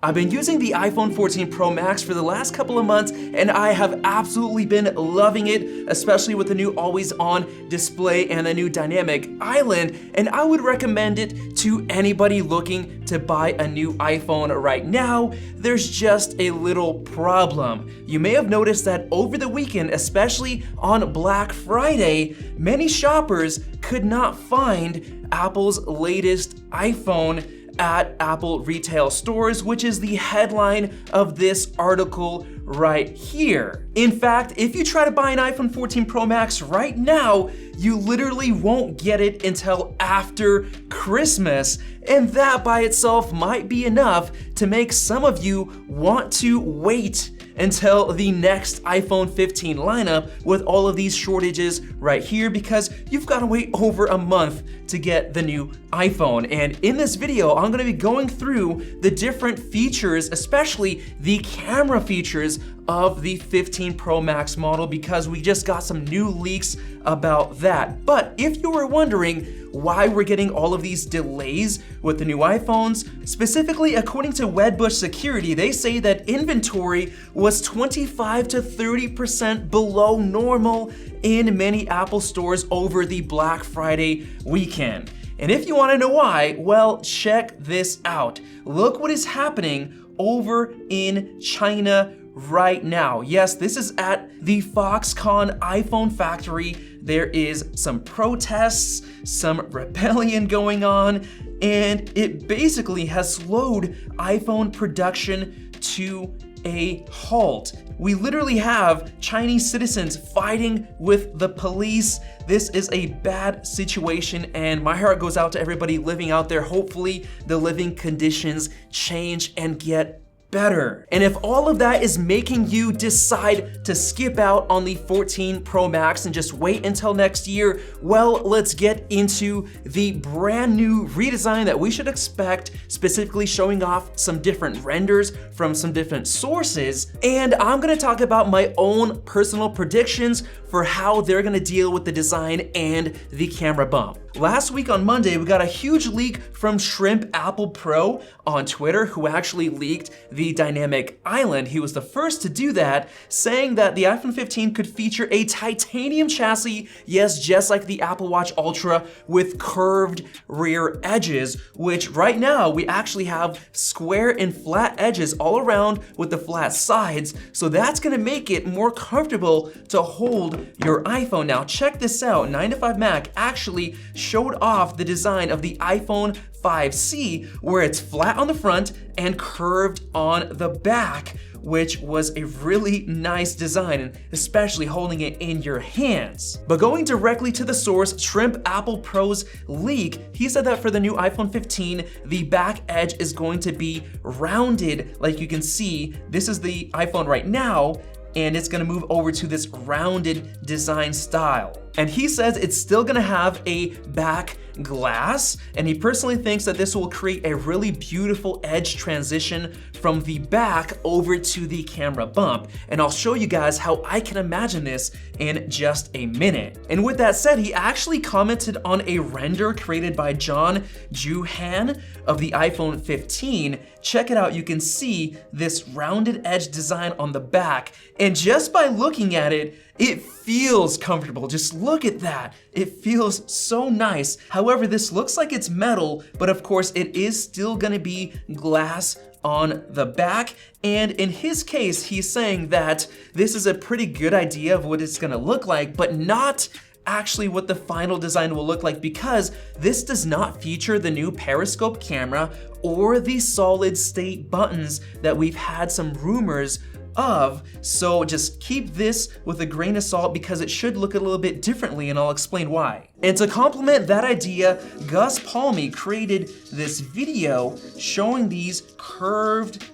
I've been using the iPhone 14 Pro Max for the last couple of months and I have absolutely been loving it, especially with the new always-on display and the new dynamic island, and I would recommend it to anybody looking to buy a new iPhone right now. There's just a little problem. You may have noticed that over the weekend, especially on Black Friday, many shoppers could not find Apple's latest iPhone at Apple retail stores, which is the headline of this article right here. In fact, if you try to buy an iPhone 14 Pro Max right now, you literally won't get it until after Christmas, and that by itself might be enough to make some of you want to wait until the next iPhone 15 lineup with all of these shortages right here, because you've got to wait over a month to get the new iPhone. And in this video, I'm gonna be going through the different features, especially the camera features of the 15 Pro Max model, because we just got some new leaks about that. But if you were wondering why we're getting all of these delays with the new iPhones, specifically according to Wedbush Security, they say that inventory was 25 to 30% below normal in many Apple stores over the Black Friday weekend. And if you want to know why, well, check this out. Look what is happening over in China right now. Yes, this is at the Foxconn iPhone factory. There is some protests, some rebellion going on, and it basically has slowed iPhone production to a halt. We literally have Chinese citizens fighting with the police. This is a bad situation, and my heart goes out to everybody living out there. Hopefully the living conditions change and get better. And if all of that is making you decide to skip out on the 14 Pro Max and just wait until next year, well, let's get into the brand new redesign that we should expect, specifically showing off some different renders from some different sources. And I'm gonna talk about my own personal predictions for how they're gonna deal with the design and the camera bump. Last week on Monday, we got a huge leak from Shrimp Apple Pro on Twitter, who actually leaked the dynamic island. He was the first to do that, saying that the iPhone 15 could feature a titanium chassis, yes, just like the Apple Watch Ultra, with curved rear edges, which right now we actually have square and flat edges all around with the flat sides. So that's gonna make it more comfortable to hold your iPhone. Now check this out, 9to5Mac actually showed off the design of the iPhone 5C, where it's flat on the front and curved on the back, which was a really nice design, and especially holding it in your hands. But going directly to the source, Shrimp Apple Pro's leak, he said that for the new iPhone 15, the back edge is going to be rounded. Like you can see, this is the iPhone right now, and it's gonna move over to this rounded design style. And he says it's still gonna have a back glass, and he personally thinks that this will create a really beautiful edge transition from the back over to the camera bump. And I'll show you guys how I can imagine this in just a minute. And with that said, he actually commented on a render created by John Juhan of the iPhone 15. Check it out, you can see this rounded edge design on the back, and just by looking at it, it feels comfortable. Just look at that. It feels so nice. However, this looks like it's metal, but of course it is still gonna be glass on the back. And in his case, he's saying that this is a pretty good idea of what it's gonna look like, but not actually what the final design will look like, because this does not feature the new periscope camera or the solid state buttons that we've had some rumors of. So just keep this with a grain of salt, because it should look a little bit differently, and I'll explain why. And to complement that idea, Gus Palmy created this video showing these curved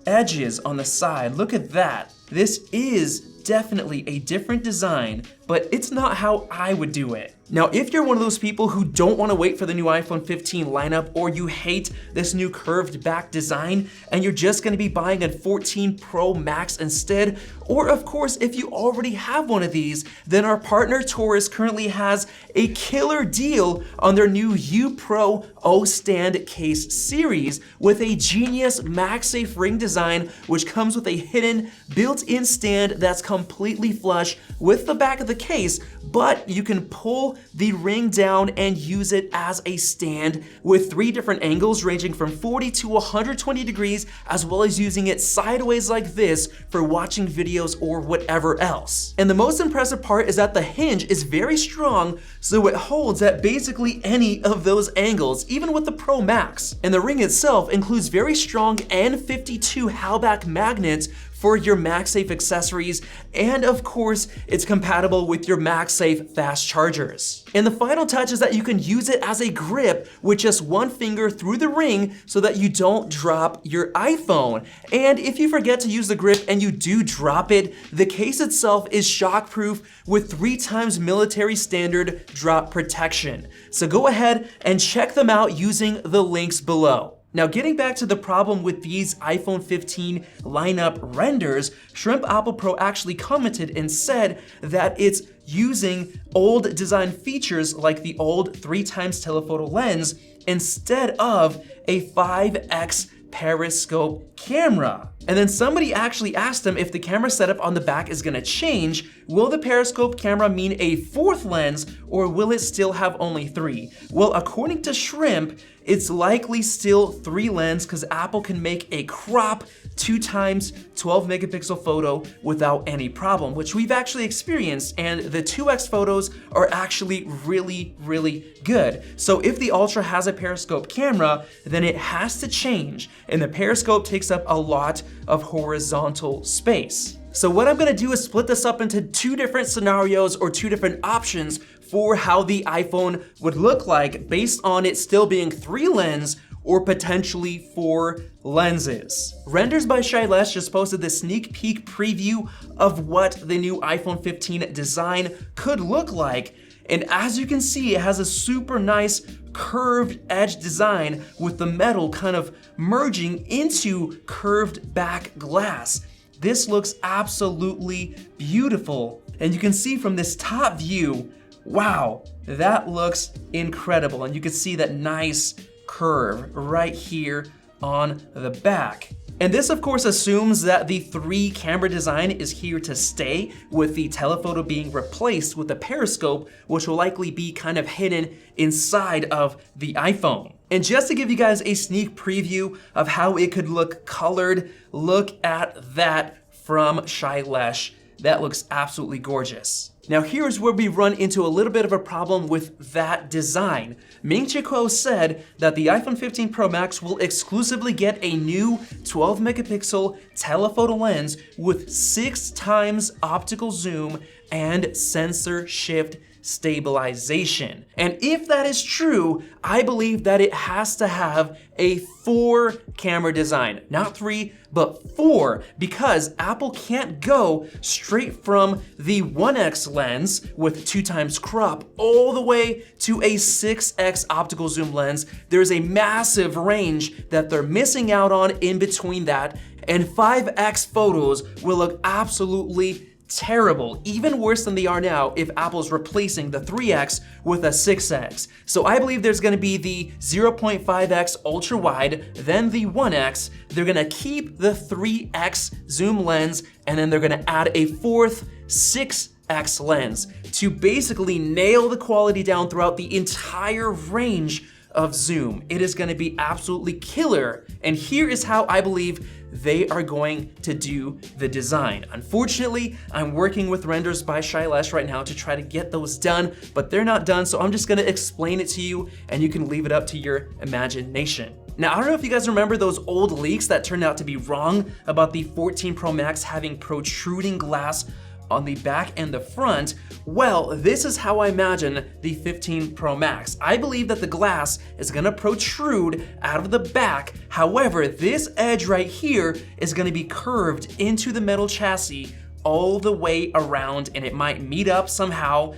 edges on the side. Look at that. This is definitely a different design but it's not how I would do it. Now, if you're one of those people who don't want to wait for the new iPhone 15 lineup, or you hate this new curved back design and you're just going to be buying a 14 Pro Max instead, or of course, if you already have one of these, then our partner Taurus currently has a killer deal on their new U Pro O Stand Case series with a genius MagSafe ring design, which comes with a hidden built-in stand that's completely flush with the back of the case, but you can pull the ring down and use it as a stand with 3 different angles ranging from 40 to 120 degrees, as well as using it sideways like this for watching videos or whatever else. And the most impressive part is that the hinge is very strong, so it holds at basically any of those angles, even with the Pro Max. And the ring itself includes very strong N52 Halbach magnets for your MagSafe accessories, and of course, it's compatible with your MagSafe fast chargers. And the final touch is that you can use it as a grip with just one finger through the ring so that you don't drop your iPhone. And if you forget to use the grip and you do drop it, the case itself is shockproof with 3 times military standard drop protection. So go ahead and check them out using the links below. Now, getting back to the problem with these iPhone 15 lineup renders, Shrimp Apple Pro actually commented and said that it's using old design features like the old 3 times telephoto lens instead of a 5x periscope camera. And then somebody actually asked him if the camera setup on the back is gonna change. Will the periscope camera mean a 4th lens, or will it still have only 3? Well, according to Shrimp, it's likely still 3 lens because Apple can make a crop 2 times 12 megapixel photo without any problem, which we've actually experienced, and the 2x photos are actually really, really good. So if the Ultra has a periscope camera, then it has to change, and the periscope takes up a lot of horizontal space. So what I'm gonna do is split this up into 2 different scenarios or 2 different options for how the iPhone would look like based on it still being 3 lens or potentially 4 lenses. Renders by Shailesh just posted this sneak peek preview of what the new iPhone 15 design could look like. And as you can see, it has a super nice curved edge design with the metal kind of merging into curved back glass. This looks absolutely beautiful. And you can see from this top view, wow, that looks incredible. And you can see that nice curve right here on the back. And this of course assumes that the 3 camera design is here to stay, with the telephoto being replaced with a periscope, which will likely be kind of hidden inside of the iPhone. And just to give you guys a sneak preview of how it could look colored, look at that from Shailesh. That looks absolutely gorgeous. Now here's where we run into a little bit of a problem with that design. Ming-Chi Kuo said that the iPhone 15 Pro Max will exclusively get a new 12 megapixel telephoto lens with 6 times optical zoom and sensor shift stabilization. And if that is true, I believe that it has to have a 4 camera design, not 3, but 4, because Apple can't go straight from the 1x lens with 2 times crop all the way to a 6x optical zoom lens. There's a massive range that they're missing out on in between that, and 5x photos will look absolutely terrible, even worse than they are now if Apple's replacing the 3x with a 6x. So I believe there's gonna be the 0.5x ultra wide, then the 1x, they're gonna keep the 3x zoom lens, and then they're gonna add a 4th 6x lens to basically nail the quality down throughout the entire range of zoom. It is gonna be absolutely killer, and here is how I believe they are going to do the design. Unfortunately, I'm working with Renders by Shailesh right now to try to get those done, but they're not done, so I'm just gonna explain it to you, and you can leave it up to your imagination. Now, I don't know if you guys remember those old leaks that turned out to be wrong about the 14 Pro Max having protruding glass on the back and the front. Well, this is how I imagine the 15 Pro Max. I believe that the glass is gonna protrude out of the back. However, this edge right here is gonna be curved into the metal chassis all the way around, and it might meet up somehow,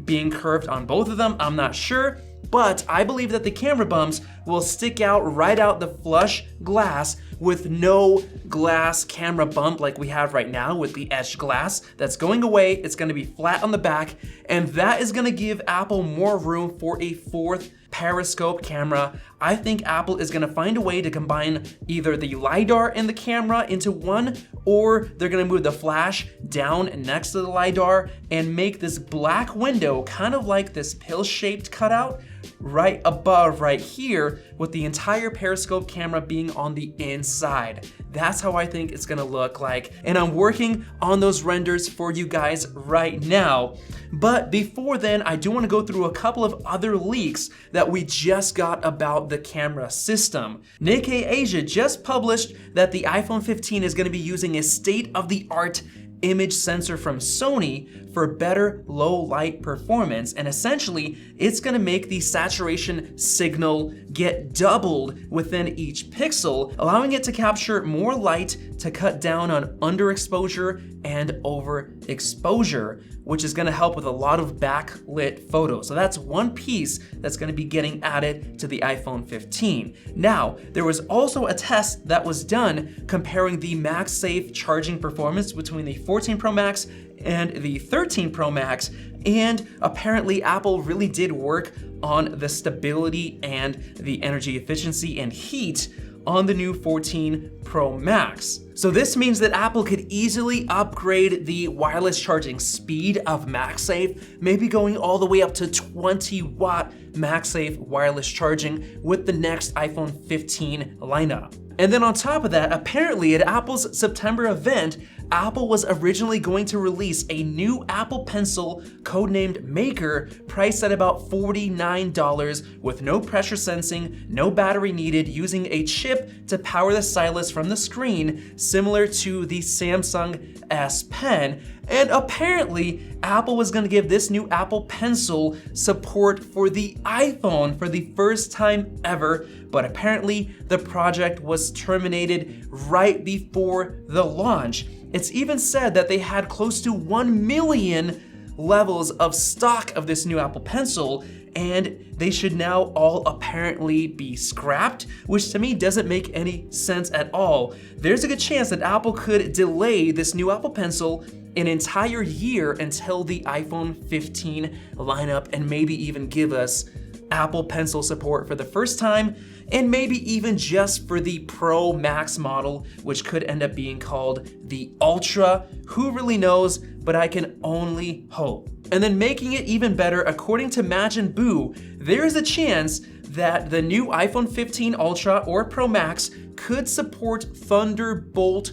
being curved on both of them, I'm not sure. But I believe that the camera bumps will stick out right out the flush glass with no glass camera bump like we have right now with the etched glass. That's going away. It's going to be flat on the back, and that is going to give Apple more room for a fourth periscope camera. I think Apple is going to find a way to combine either the LiDAR and the camera into one, or they're going to move the flash down next to the LiDAR and make this black window kind of like this pill-shaped cutout right above right here, with the entire periscope camera being on the inside. That's how I think it's gonna look like, and I'm working on those renders for you guys right now. But before then, I do want to go through a couple of other leaks that we just got about the camera system. Nikkei Asia just published that the iPhone 15 is going to be using a state-of-the-art image sensor from Sony for better low light performance, and essentially it's going to make the saturation signal get doubled within each pixel, allowing it to capture more light to cut down on underexposure and overexposure, which is going to help with a lot of backlit photos. So that's one piece that's going to be getting added to the iPhone 15. Now, there was also a test that was done comparing the MagSafe charging performance between the 14 Pro Max and the 13 Pro Max, and apparently Apple really did work on the stability and the energy efficiency and heat on the new 14 Pro Max. So this means that Apple could easily upgrade the wireless charging speed of MagSafe, maybe going all the way up to 20-watt MagSafe wireless charging with the next iPhone 15 lineup. And then on top of that, apparently at Apple's September event, Apple was originally going to release a new Apple Pencil codenamed Maker, priced at about $49, with no pressure sensing, no battery needed, using a chip to power the stylus from the screen, similar to the Samsung S Pen. And apparently, Apple was going to give this new Apple Pencil support for the iPhone for the first time ever, but apparently the project was terminated right before the launch. It's even said that they had close to 1 million levels of stock of this new Apple Pencil, and they should now all apparently be scrapped, which to me doesn't make any sense at all. There's a good chance that Apple could delay this new Apple Pencil an entire year until the iPhone 15 lineup, and maybe even give us Apple Pencil support for the first time, and maybe even just for the Pro Max model, which could end up being called the Ultra. Who really knows, but I can only hope. And then making it even better, according to Majin Buu, there is a chance that the new iPhone 15 Ultra or Pro Max could support Thunderbolt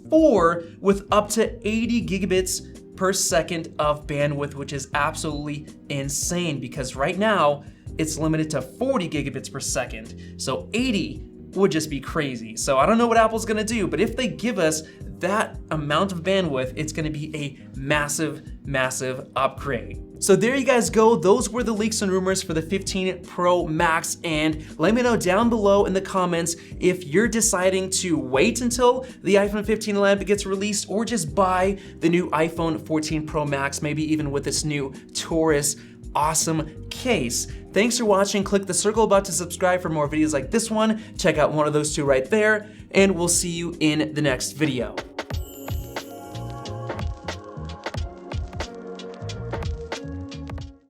4 with up to 80 gigabits per second of bandwidth, which is absolutely insane because right now it's limited to 40 gigabits per second. So 80 would just be crazy. So I don't know what Apple's gonna do, but if they give us that amount of bandwidth, it's gonna be a massive, massive upgrade. So there you guys go. Those were the leaks and rumors for the 15 Pro Max, and let me know down below in the comments if you're deciding to wait until the iPhone 15 lineup gets released or just buy the new iPhone 14 Pro Max, maybe even with this new Taurus awesome case. Thanks for watching. Click the circle above to subscribe for more videos like this one. Check out one of those two right there, and we'll see you in the next video.